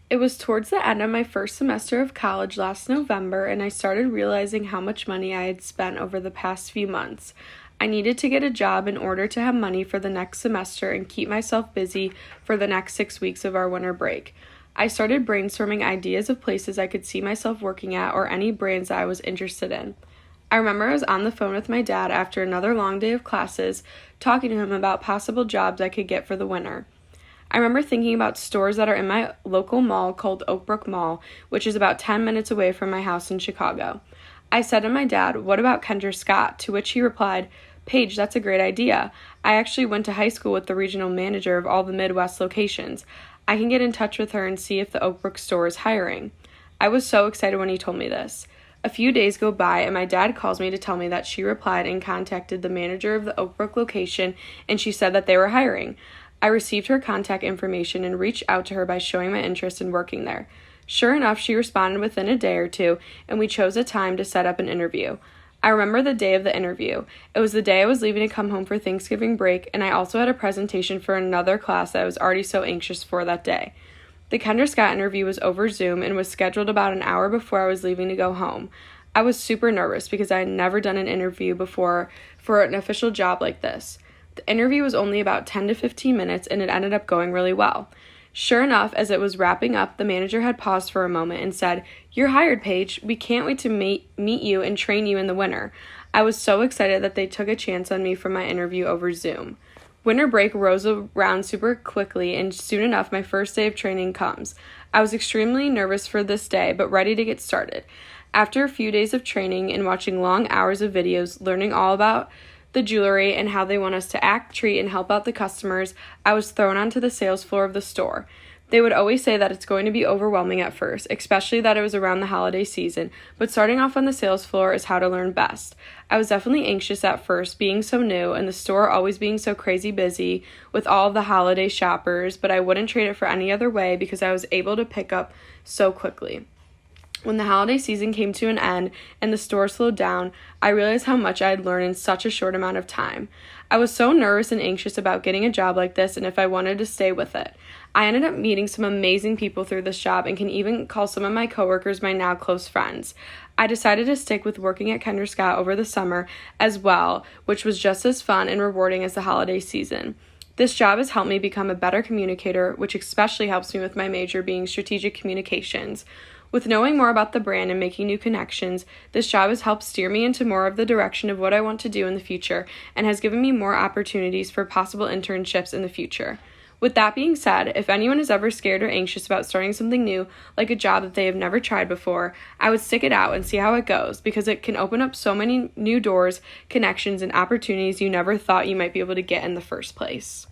It was towards the end of my first semester of college last November, and I started realizing how much money I had spent over the past few months. I needed to get a job in order to have money for the next semester and keep myself busy for the next 6 weeks of our winter break. I started brainstorming ideas of places I could see myself working at or any brands that I was interested in. I remember I was on the phone with my dad after another long day of classes, talking to him about possible jobs I could get for the winter. I remember thinking about stores that are in my local mall called Oakbrook Mall, which is about 10 minutes away from my house in Chicago. I said to my dad, "What about Kendra Scott?" To which he replied, "Paige, that's a great idea. I actually went to high school with the regional manager of all the Midwest locations. I can get in touch with her and see if the Oakbrook store is hiring." I was so excited when he told me this. A few days go by and my dad calls me to tell me that she replied and contacted the manager of the Oakbrook location and she said that they were hiring. I received her contact information and reached out to her by showing my interest in working there. Sure enough, she responded within a day or two, and we chose a time to set up an interview. I remember the day of the interview. It was the day I was leaving to come home for Thanksgiving break, and I also had a presentation for another class that I was already so anxious for that day. The Kendra Scott interview was over Zoom and was scheduled about an hour before I was leaving to go home. I was super nervous because I had never done an interview before for an official job like this. The interview was only about 10 to 15 minutes, and it ended up going really well. Sure enough, as it was wrapping up, the manager had paused for a moment and said, "You're hired, Paige. We can't wait to meet you and train you in the winter." I was so excited that they took a chance on me for my interview over Zoom. Winter break rolls around super quickly, and soon enough, my first day of training comes. I was extremely nervous for this day, but ready to get started. After a few days of training and watching long hours of videos, learning all about the jewelry and how they want us to act, treat, and help out the customers, I was thrown onto the sales floor of the store. They would always say that it's going to be overwhelming at first, especially that it was around the holiday season, but starting off on the sales floor is how to learn best. I was definitely anxious at first, being so new, and the store always being so crazy busy with all of the holiday shoppers, but I wouldn't trade it for any other way because I was able to pick up so quickly. When the holiday season came to an end and the store slowed down, I realized how much I had learned in such a short amount of time. I was so nervous and anxious about getting a job like this and if I wanted to stay with it. I ended up meeting some amazing people through this job and can even call some of my coworkers my now close friends. I decided to stick with working at Kendra Scott over the summer as well, which was just as fun and rewarding as the holiday season. This job has helped me become a better communicator, which especially helps me with my major being strategic communications. With knowing more about the brand and making new connections, this job has helped steer me into more of the direction of what I want to do in the future and has given me more opportunities for possible internships in the future. With that being said, if anyone is ever scared or anxious about starting something new, like a job that they have never tried before, I would stick it out and see how it goes because it can open up so many new doors, connections, and opportunities you never thought you might be able to get in the first place.